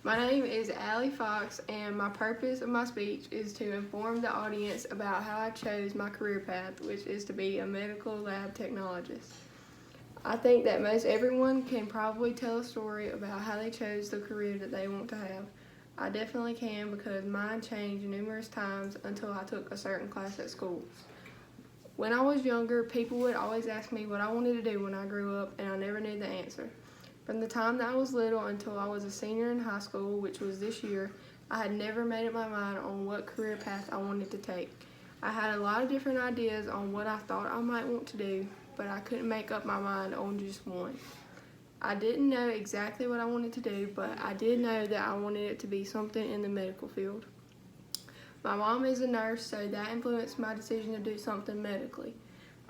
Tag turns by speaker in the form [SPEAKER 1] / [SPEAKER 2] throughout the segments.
[SPEAKER 1] My name is Allie Fox, and my purpose of my speech is to inform the audience about how I chose my career path, which is to be a medical lab technologist. I think that most everyone can probably tell a story about how they chose the career that they want to have. I definitely can because mine changed numerous times until I took a certain class at school. When I was younger, people would always ask me what I wanted to do when I grew up, and I never knew the answer. From the time that I was little until I was a senior in high school, which was this year, I had never made up my mind on what career path I wanted to take. I had a lot of different ideas on what I thought I might want to do, but I couldn't make up my mind on just one. I didn't know exactly what I wanted to do, but I did know that I wanted it to be something in the medical field. My mom is a nurse, so that influenced my decision to do something medically.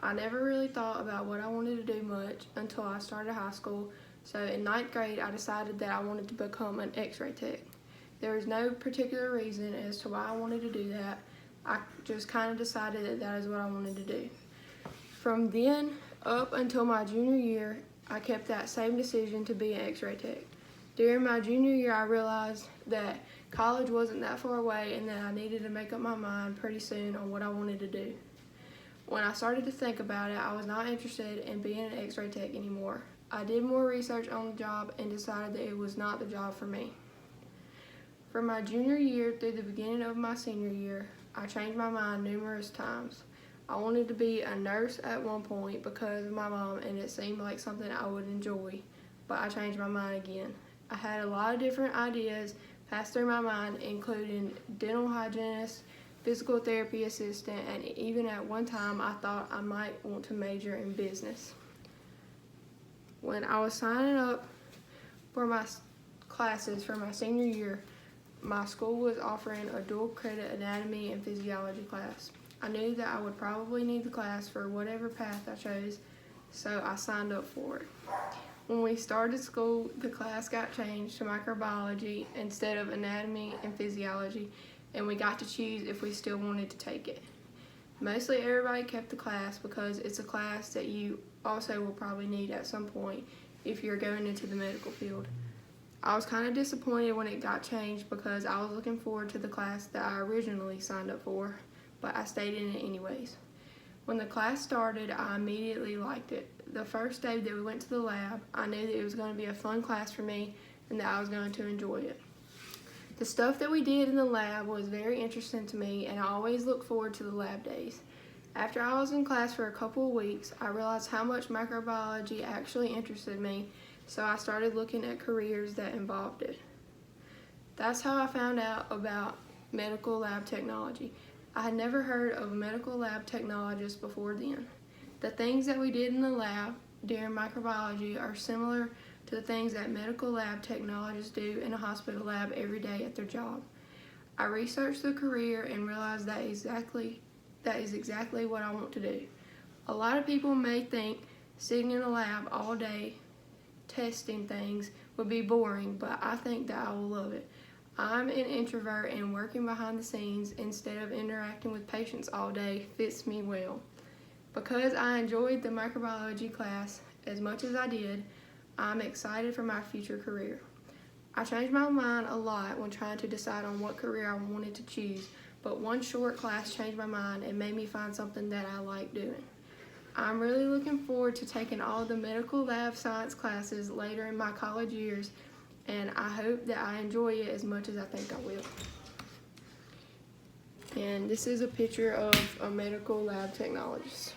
[SPEAKER 1] I never really thought about what I wanted to do much until I started high school. So in ninth grade, I decided that I wanted to become an x-ray tech. There was no particular reason as to why I wanted to do that. I just kind of decided that that is what I wanted to do. From then up until my junior year, I kept that same decision to be an x-ray tech. During my junior year, I realized that college wasn't that far away and that I needed to make up my mind pretty soon on what I wanted to do. When I started to think about it, I was not interested in being an x-ray tech anymore. I did more research on the job and decided that it was not the job for me. From my junior year through the beginning of my senior year, I changed my mind numerous times. I wanted to be a nurse at one point because of my mom, and it seemed like something I would enjoy, but I changed my mind again. I had a lot of different ideas pass through my mind, including dental hygienist, physical therapy assistant, and even at one time I thought I might want to major in business. When I was signing up for my classes for my senior year, my school was offering a dual credit anatomy and physiology class. I knew that I would probably need the class for whatever path I chose, so I signed up for it. When we started school, the class got changed to microbiology instead of anatomy and physiology, and we got to choose if we still wanted to take it. Mostly everybody kept the class because it's a class that you also will probably need at some point if you're going into the medical field. I was kind of disappointed when it got changed because I was looking forward to the class that I originally signed up for, but I stayed in it anyways. When the class started, I immediately liked it. The first day that we went to the lab, I knew that it was going to be a fun class for me and that I was going to enjoy it. The stuff that we did in the lab was very interesting to me, and I always look forward to the lab days. After I was in class for a couple of weeks, I realized how much microbiology actually interested me, so I started looking at careers that involved it. That's how I found out about medical lab technology. I had never heard of a medical lab technologist before then. The things that we did in the lab during microbiology are similar to the things that medical lab technologists do in a hospital lab every day at their job. I researched the career and realized that is exactly what I want to do. A lot of people may think sitting in a lab all day testing things would be boring, but I think that I will love it. I'm an introvert, and working behind the scenes instead of interacting with patients all day fits me well. Because I enjoyed the microbiology class as much as I did, I'm excited for my future career. I changed my mind a lot when trying to decide on what career I wanted to choose, but one short class changed my mind and made me find something that I like doing. I'm really looking forward to taking all the medical lab science classes later in my college years, and I hope that I enjoy it as much as I think I will. And this is a picture of a medical lab technologist.